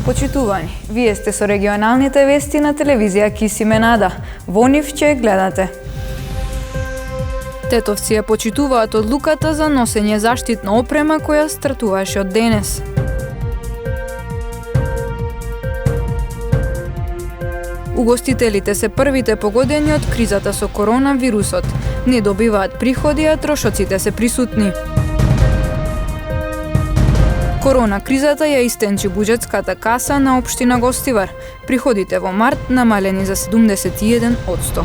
Почитувани, вие сте со регионалните вести на телевизија Кисименада. Во нив ќе гледате. Тетовци ја почитуваат одлуката за носење заштитна опрема која стартуваше од денес. Угостителите се првите погодени од кризата со коронавирусот. Не добиваат приходи, а трошоците се присутни. Корона кризата ја истенчи буџетската каса на општина Гостивар. Приходите во март намалени за 71%.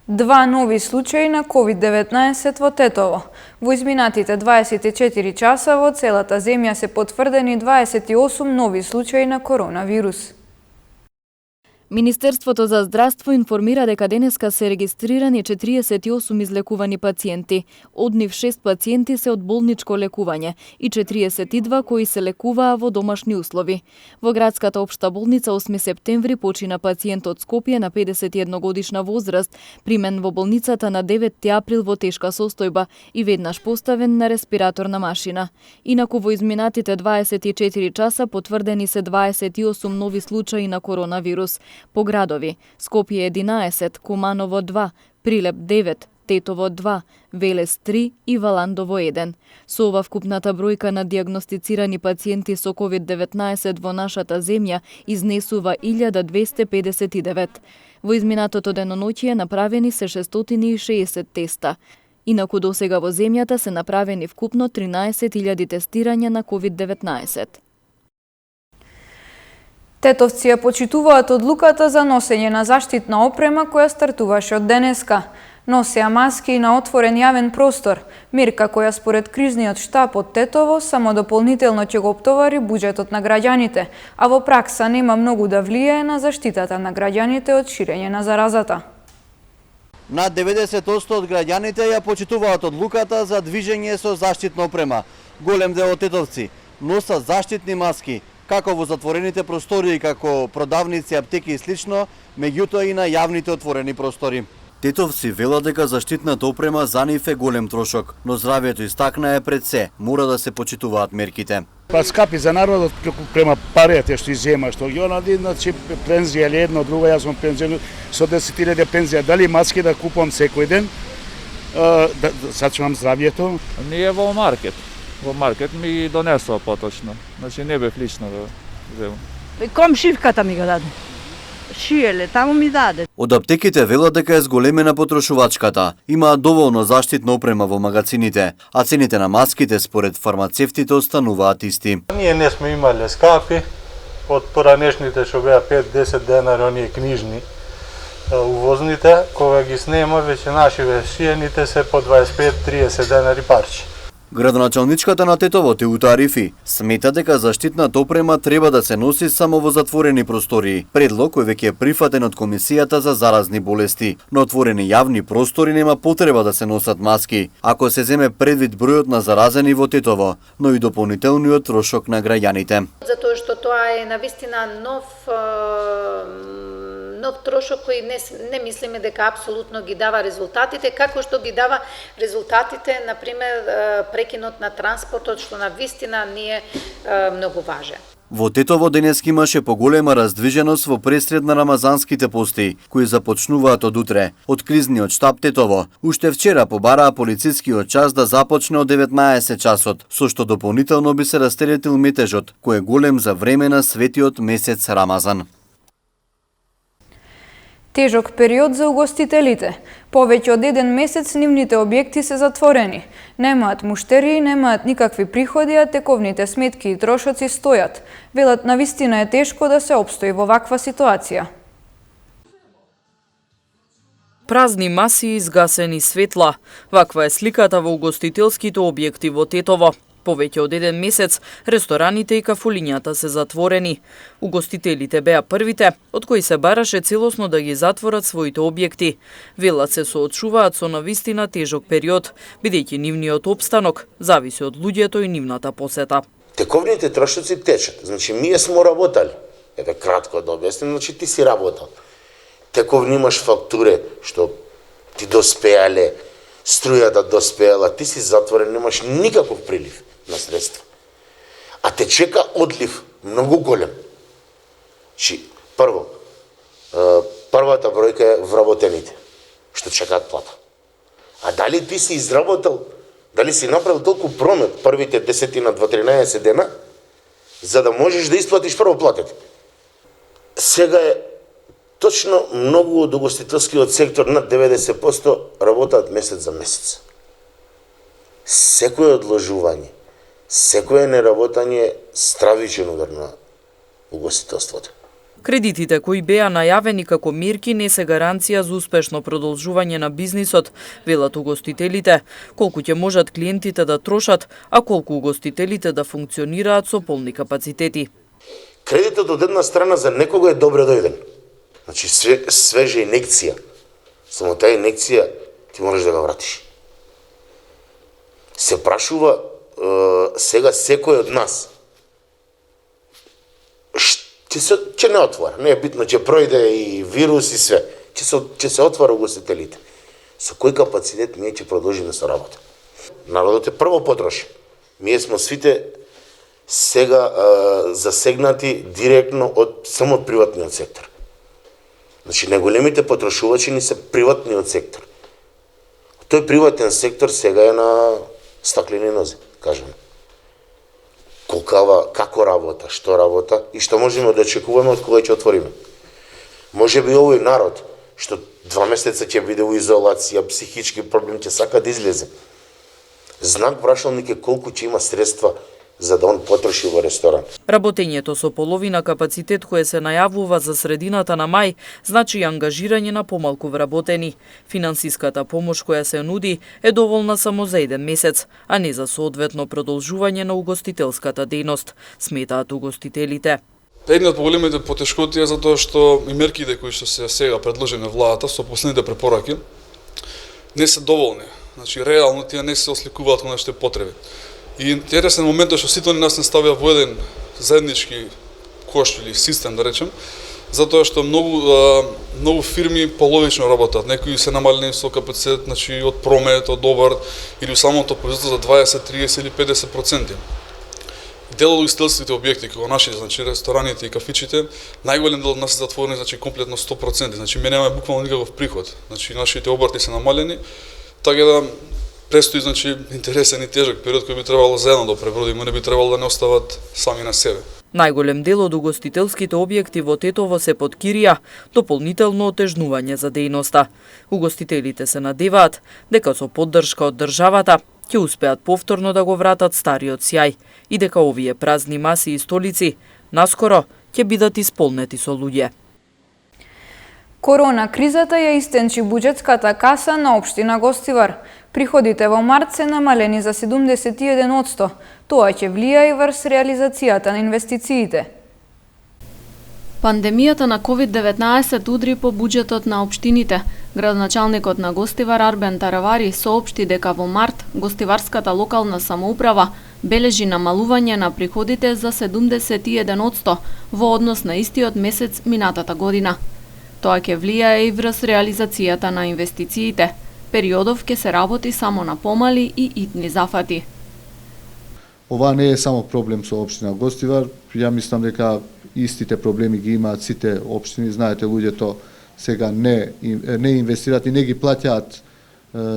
Два нови случаи на COVID-19 во Тетово. Во изминатите 24 часа во целата земја се потврдени 28 нови случаи на коронавирус. Министерството за здравство информира дека денеска се регистрирани 48 излекувани пациенти. Од нив 6 пациенти се од болничко лекување и 42 кои се лекуваа во домашни услови. Во градската општа болница 8 септември почина пациент од Скопје на 51 годишна возраст, примен во болницата на 9 април во тешка состојба и веднаш поставен на респираторна машина. Инаку во изминатите 24 часа потврдени се 28 нови случаи на коронавирус. По градови: Скопје 11, Куманово 2, Прилеп 9, Тетово 2, Велес 3 и Валандово 1. Со ова вкупната бројка на дијагностицирани пациенти со COVID-19 во нашата земја изнесува 1259. Во изминатото деноноќие направени се 660 теста. Инаку досега во земјата се направени вкупно 13.000 тестирања на COVID-19. Тетовци ја почитуваат одлуката за носење на заштитна опрема која стартуваше од денеска. Носеа маски на отворен јавен простор, мерка која според кризниот штаб од Тетово само дополнително ќе го оптовари буџетот на граѓаните, а во пракса нема многу да влијае на заштитата на граѓаните од ширење на заразата. Над 90% од граѓаните ја почитуваат одлуката за движење со заштитна опрема. Голем дел од тетовци носат заштитни маски, како во затворените простории, како продавници, аптеки и слично, меѓутоа и на јавните отворени простори. Тетовци велат дека заштитната опрема за нив е голем трошок, но здравјето истакна е пред се, мора да се почитуваат мерките. Па скапи за народот према парите што иззема, што ги онади, значи пензија или едно, друго, јас сум пензионер со 10.000 пензија, дали маски да купам секој ден, сачувам здравјето. Ние во маркет ми донесоа поточно, значи не бев лично да земам. Комшивката ми го даде. Шиеле, таму ми даде. Од аптеките велат дека е зголемена потрошувачката. Имаат доволно заштитна опрема во магазините, а цените на маските според фармацевтите остануваат исти. Ние не сме имале скапи, од поранешните што беа 5-10 денари, оние книжни увозните, кога ги снема, веќе нашиве шиените се по 25-30 денари парче. Градоначалничката на Тетово Теута Арифи смета дека заштитната опрема треба да се носи само во затворени простории. Предлог кој веќе е прифатен од Комисијата за заразни болести. На отворени јавни простори нема потреба да се носат маски, ако се земе предвид бројот на заразени во Тетово, но и дополнителниот трошок на граѓаните. Затоа што тоа е навистина нов трошок кој не мислиме дека апсолутно ги дава резултатите, како што ги дава резултатите, например, прекинот на транспортот, што навистина не е многу важен. Во Тетово денеска имаше поголема раздвиженост во пресред на рамазанските пости, кои започнуваат од утре. Од кризниот штаб Тетово уште вчера побараа полицискиот час да започне од 19 часот, со што дополнително би се растеретил метежот, кој е голем за време на светиот месец Рамазан. Тежок период за угостителите. Повеќе од 1 месец нивните објекти се затворени. Немаат муштерии, немаат никакви приходи, а тековните сметки и трошоци стојат. Велат навистина е тешко да се опстои во ваква ситуација. Празни маси и изгасени светла. Ваква е сликата во угостителските објекти во Тетово. Повеќе од 1 месец, рестораните и кафулињата се затворени. Угостителите беа првите, од кои се бараше целосно да ги затворат своите објекти. Велат се соочуваат со навистина тежок период, бидејќи нивниот опстанок зависи од луѓето и нивната посета. Тековните трошоци течат, значи ние смо работали. Еве кратко да објасним, значи ти си работал. Тековни имаш фактуре што ти доспеале, струјата доспеала, ти си затворен, немаш никаков прилив на средства. А чека одлив многу голем. Прво, првата бројка е вработените, што чекаат плата. А дали ти си изработал, дали си направил толку промет првите 10 на 2-13 дена, за да можеш да исплатиш прво платите. Сега е точно многу од угостителскиот сектор, над 90% работат месец за месец. Секој одложување, секој неработање е стравичен удар на угостителството. Кредитите кои беа најавени како мерки не се гаранција за успешно продолжување на бизнисот, велат угостителите, колку ќе можат клиентите да трошат, а колку угостителите да функционираат со полни капацитети. Кредитот од една страна за некого е добро дојден. Значи свежа инекција. Само таа инекција ти можеш да го вратиш. Се прашува сега секој од нас ќе не отвора. Не е битно, ќе пројде и вирус и све. Ќе се отвора угостителите. Со кој капацитет ние ќе продолжиме со работа? Народот е прво потрошен. Ние сме свите сега засегнати директно од само од приватниот сектор. Значи, најголемите потрошувачи ни се приватниот сектор. Тој приватен сектор сега е на стаклени нозе, кажем. Како работа, што работа и што можеме да очекуваме од кога ќе отвориме. Може би овој народ, што 2 месеца ќе биде во изолација, психички проблем ќе сака да излезе. Знак прашалник е колку ќе има средства за да он потроши во ресторан. Работењето со половина капацитет кое се најавува за средината на мај значи и ангажирање на помалку вработени. Финансиската помош која се нуди е доволна само за 1 месец, а не за соодветно продолжување на угостителската дејност, сметаат угостителите. Една од поголемите потешкоти е затоа што и мерките кои што се сега предложени на владата со последните препораки не се доволни. Значи реално тие не се осликуваат на нашите потреби. И интересен момент е што сите нас не ставија во еден заеднички кош или систем, да речем, затоа што многу фирми половично работат. Некои се намалени со капацитет, значи од промет, од обрт или самото производство за 20, 30 или 50%. Дел од угостителските објекти, како нашите, значи рестораните и кафичите, најголем дел од нас се затворени, значи комплетно 100%. Значи ми немаме буквално никаков приход. Значи нашите обрти се намалени, така да престои, значи, интересен и тежок период кој би требало заедно да пребродиме, не би требало да не остават сами на себе. Најголем дел од угостителските објекти во Тетово се под кирија, дополнително отежнување за дејноста. Угостителите се надеваат дека со поддршка од државата ќе успеат повторно да го вратат стариот сјај и дека овие празни маси и столици наскоро ќе бидат исполнети со луѓе. Корона кризата ја истенчи буџетската каса на општина Гостивар. Приходите во март се намалени за 71%. Тоа ќе влија и врз реализацијата на инвестициите. Пандемијата на COVID-19 удри по буџетот на општините. Градоначалникот на Гостивар Арбен Таравари соопшти дека во март Гостиварската локална самоуправа бележи намалување на приходите за 71% во однос на истиот месец минатата година. Тоа ќе влијае и врз реализацијата на инвестициите. Периодов ќе се работи само на помали и итни зафати. Ова не е само проблем со општина Гостивар, ја мислам дека истите проблеми ги имаат сите општини. Знаете, луѓето сега не инвестираат и не ги плаќаат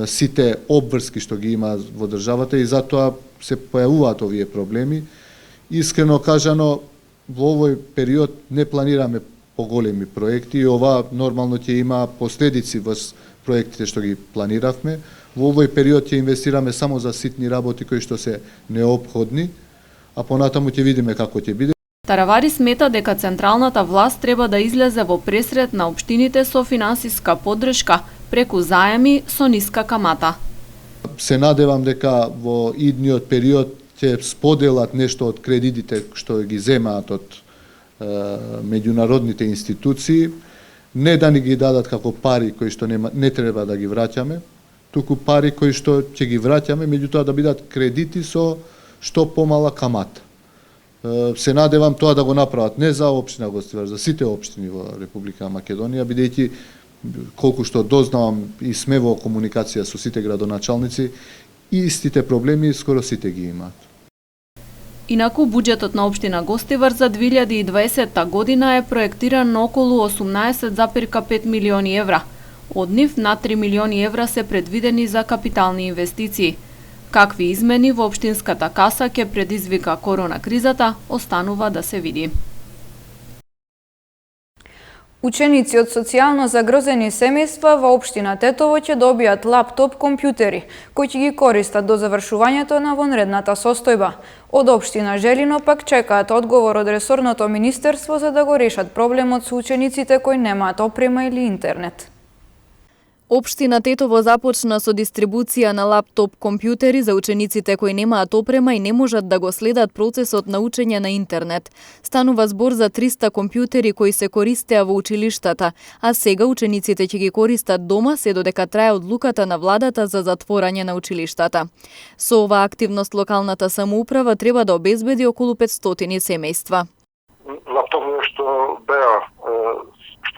сите обврски што ги имаат во државата и затоа се појавуваат овие проблеми. Искрено кажано, во овој период не планираме поголеми проекти и ова нормално ќе има последици во проектите што ги планиравме. Во овој период ќе инвестираме само за ситни работи кои што се неопходни, а понатаму ќе видиме како ќе биде. Таравари смета дека централната власт треба да излезе во пресред на општините со финансиска поддршка преку заеми со ниска камата. Се надевам дека во идниот период ќе споделат нешто од кредитите што ги земаат од меѓународните институции, не да ни ги дадат како пари кои што не треба да ги враќаме, туку пари кои што ќе ги враќаме, меѓутоа да бидат кредити со што помала камата. Се надевам тоа да го направат не за општина Гостивар, за сите општини во Република Македонија, бидејќи колку што дознавам и сме во комуникација со сите градоначалници, истите проблеми скоро сите ги имаат. Инаку, буџетот на општина Гостивар за 2020 година е проектиран на околу 18,5 милиони евра. Од нив над 3 милиони евра се предвидени за капитални инвестиции. Какви измени во општинската каса ќе предизвика корона кризата, останува да се види. Ученици од социјално загрозени семејства во општина Тетово ќе добијат лаптоп компјутери, кои ќе ги користат до завршувањето на вонредната состојба. Од општина Желино пак чекаат одговор од ресорното министерство за да го решат проблемот со учениците кои немаат опрема или интернет. Општина Тетово започна со дистрибуција на лаптоп компјутери за учениците кои немаат опрема и не можат да го следат процесот на учење на интернет. Станува збор за 300 компјутери кои се користеа во училиштата, а сега учениците ќе ги користат дома се додека трае одлуката на владата за затворање на училиштата. Со оваа активност локалната самоуправа треба да обезбеди околу 500 семејства. Лаптопове што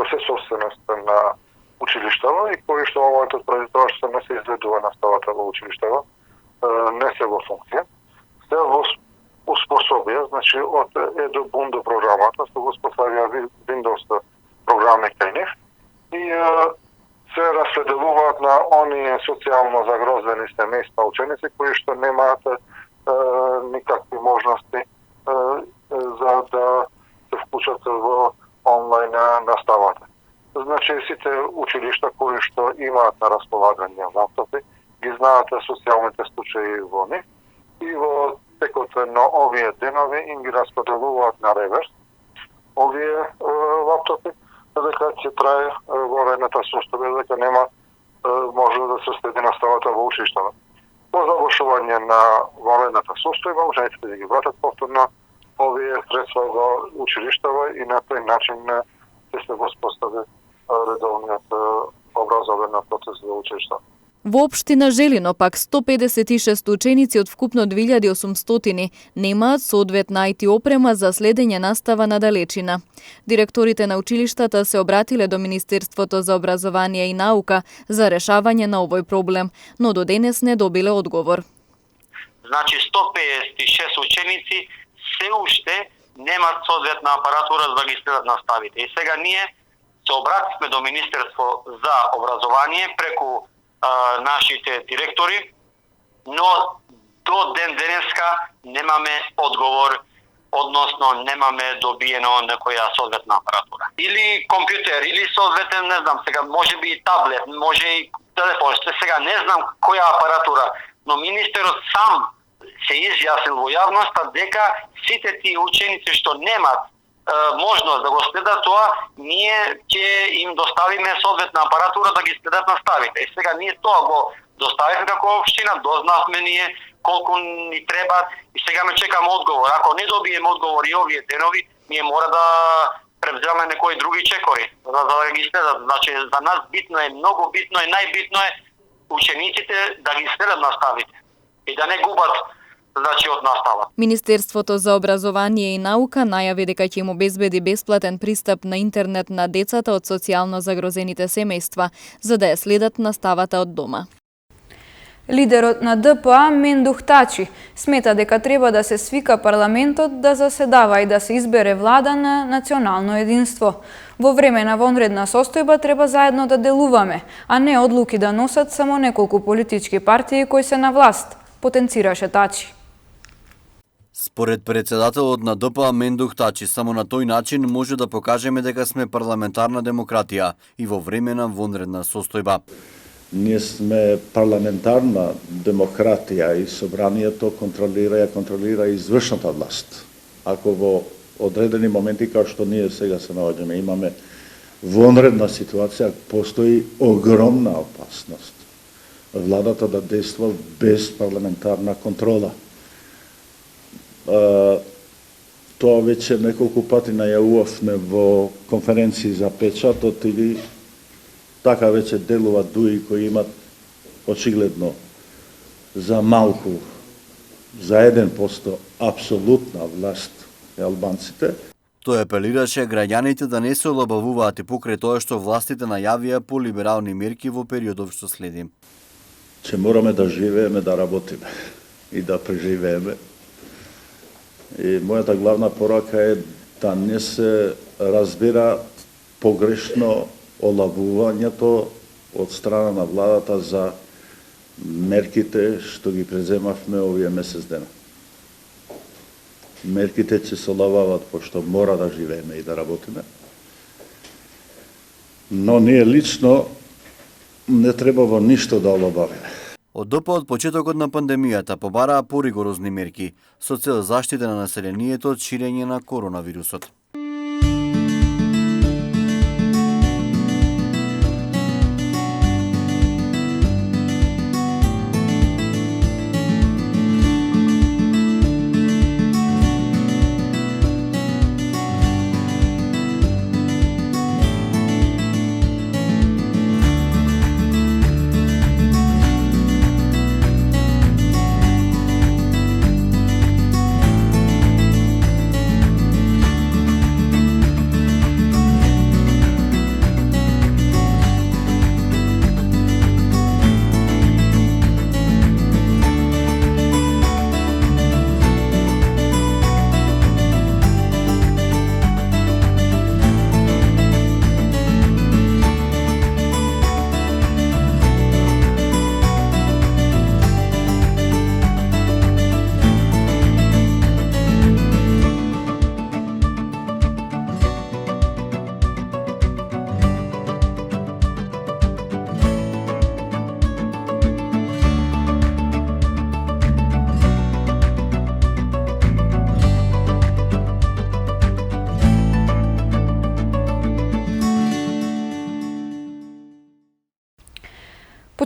се собственост на училиштава и кои што во моментот преди тоа што не се изгледува наставата во училиштава, не се во функција, се во успособија, значи од Edubundu програмата што го споставија Windows програми кај нив и се распределуваат на оние социјално загрозени семејства ученици кои што немаат никакви можности за да се вклучат во онлайн наставата. Значи, сите училишта кои што имаат на располагање лаптопи, ги знаат социјалните случаи во нив и во текот на овие денови им ги распределуваат на реверс овие лаптопи, додека ќе трае вонредната состојба, дека нема може да се следи наставата во училиштата. По завршување на вонредната состојба, учениците да ги вратат повторно овие средства во училиштава и на тој начин ќе се воспостави редовниот образовен процес во училишта. Во општина Желино пак 156 ученици од вкупно 2800 немаат соодветна IT опрема за следење настава на далечина. Директорите на училиштата се обратиле до Министерството за образование и наука за решавање на овој проблем, но до денес не добиле одговор. Значи 156 ученици се уште немаат соодветна апаратура за да ги следат наставите. И сега ние се обративме до Министерство за образование преку нашите директори, но до ден денеска немаме одговор, односно немаме добиено некоја соодветна апаратура. Или компјутер, или соодветен, не знам, сега може би и таблет, може и телефон, сега не знам која апаратура, но министерот сам се изјаснил во јавноста дека сите тие ученици што немаат можност да го следат тоа, ние ќе им доставиме соодветна апаратура да ги следат наставите. И сега ние тоа го доставивме како општина, дознавме ние колку ни треба и сега ме чекаме одговор. Ако не добиеме одговор и овие денови, ние мора да превземаме некои други чекори за да ги следат. Значи за нас битно е, многу битно е, најбитно е учениците да ги следат наставите и да не губат од настава. Министерството за образование и наука најави дека ќе им обезбеди бесплатен пристап на интернет на децата од социјално загрозените семејства, за да ја следат наставата од дома. Лидерот на ДПА Мендух Тачи смета дека треба да се свика парламентот да заседава и да се избере влада на национално единство. Во време на вонредна состојба треба заедно да делуваме, а не одлуки да носат само неколку политички партии кои се на власт, потенцираше Тачи. Според председателот на ДПА Мендух Тачи, само на тој начин може да покажеме дека сме парламентарна демократија и во време на вонредна состојба. Ние сме парламентарна демократија и собранието контролира извршната власт. Ако во одредени моменти како што ние сега се наоѓаме, имаме вонредна ситуација, постои огромна опасност владата да действа без парламентарна контрола. Тоа веќе неколку пати најавувавме во конференции за печатот или така веќе делуваат дуи кои имат очигледно за малку, за 1% апсолутна власт албанците. Тој апелираше граѓаните да не се олабавуваат и покрај тоа што властите најавија по либерални мерки во периодов што следи. Че мораме да живееме, да работиме и да преживееме. И мојата главна порака е да не се разбира погрешно олабувањето од страна на владата за мерките што ги преземавме овие месец дена. Мерките ќе се олабават пошто мора да живееме и да работиме. Но ние лично не треба во ништо да олабавиме. Од ДП од почетокот на пандемијата побараа поригорозни мерки со цел заштита на населението од ширење на коронавирусот.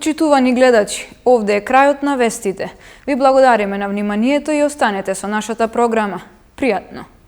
Почитувани гледачи, овде е крајот на вестите. Ви благодариме на вниманието и останете со нашата програма. Пријатно!